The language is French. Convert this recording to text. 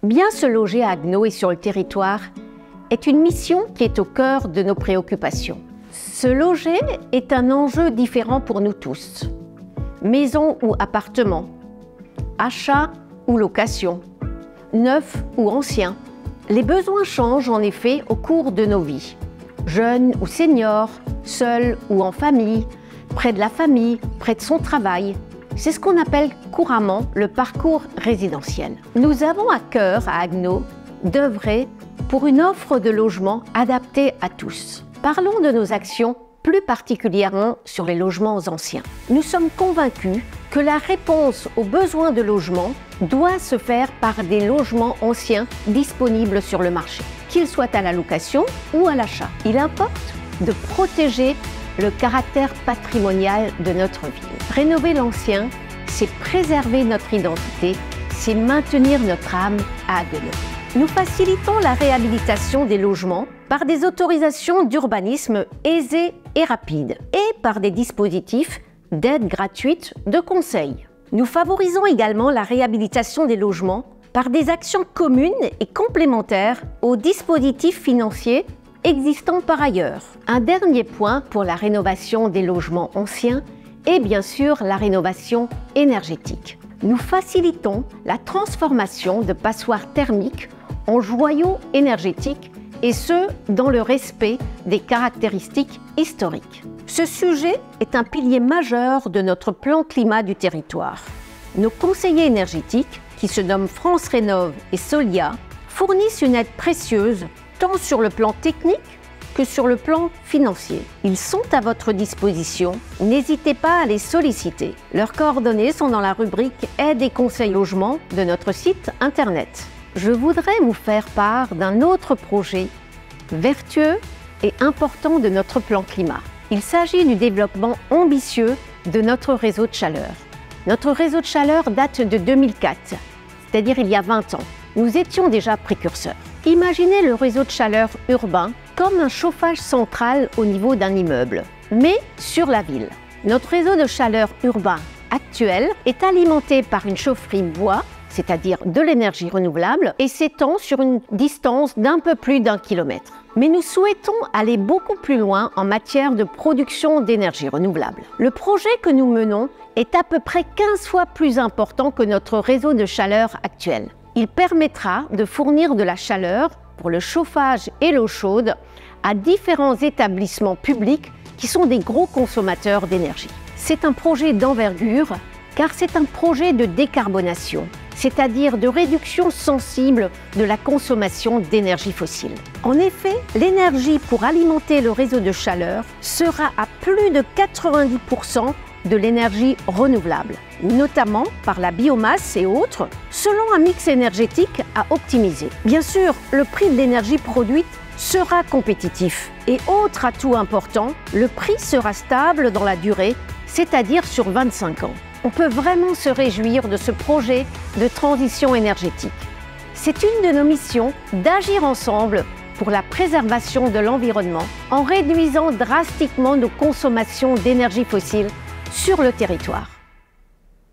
Bien se loger à Haguenau et sur le territoire est une mission qui est au cœur de nos préoccupations. Se loger est un enjeu différent pour nous tous. Maison ou appartement, achat ou location, neuf ou ancien. Les besoins changent en effet au cours de nos vies. Jeunes ou seniors, seuls ou en famille, près de la famille, près de son travail. C'est ce qu'on appelle couramment le parcours résidentiel. Nous avons à cœur à Haguenau d'œuvrer pour une offre de logement adaptée à tous. Parlons de nos actions plus particulièrement sur les logements anciens. Nous sommes convaincus que la réponse aux besoins de logement doit se faire par des logements anciens disponibles sur le marché, qu'ils soient à la location ou à l'achat. Il importe de protéger le caractère patrimonial de notre ville. Rénover l'ancien, c'est préserver notre identité, c'est maintenir notre âme à Haguenau. Nous facilitons la réhabilitation des logements par des autorisations d'urbanisme aisées et rapides et par des dispositifs d'aide gratuite de conseil. Nous favorisons également la réhabilitation des logements par des actions communes et complémentaires aux dispositifs financiers existants par ailleurs. Un dernier point pour la rénovation des logements anciens est bien sûr la rénovation énergétique. Nous facilitons la transformation de passoires thermiques en joyaux énergétiques et ce, dans le respect des caractéristiques historiques. Ce sujet est un pilier majeur de notre plan climat du territoire. Nos conseillers énergétiques, qui se nomment France Rénov et Solia, fournissent une aide précieuse tant sur le plan technique que sur le plan financier. Ils sont à votre disposition, n'hésitez pas à les solliciter. Leurs coordonnées sont dans la rubrique Aide et conseils logement de notre site internet. Je voudrais vous faire part d'un autre projet vertueux et important de notre plan climat. Il s'agit du développement ambitieux de notre réseau de chaleur. Notre réseau de chaleur date de 2004, c'est-à-dire il y a 20 ans. Nous étions déjà précurseurs. Imaginez le réseau de chaleur urbain comme un chauffage central au niveau d'un immeuble, mais sur la ville. Notre réseau de chaleur urbain actuel est alimenté par une chaufferie bois, c'est-à-dire de l'énergie renouvelable, et s'étend sur une distance d'un peu plus d'1 kilomètre. Mais nous souhaitons aller beaucoup plus loin en matière de production d'énergie renouvelable. Le projet que nous menons est à peu près 15 fois plus important que notre réseau de chaleur actuel. Il permettra de fournir de la chaleur pour le chauffage et l'eau chaude à différents établissements publics qui sont des gros consommateurs d'énergie. C'est un projet d'envergure car c'est un projet de décarbonation, c'est-à-dire de réduction sensible de la consommation d'énergie fossile. En effet, l'énergie pour alimenter le réseau de chaleur sera à plus de 90% de l'énergie renouvelable, notamment par la biomasse et autres, selon un mix énergétique à optimiser. Bien sûr, le prix de l'énergie produite sera compétitif. Et autre atout important, le prix sera stable dans la durée, c'est-à-dire sur 25 ans. On peut vraiment se réjouir de ce projet de transition énergétique. C'est une de nos missions d'agir ensemble pour la préservation de l'environnement en réduisant drastiquement nos consommations d'énergie fossile sur le territoire.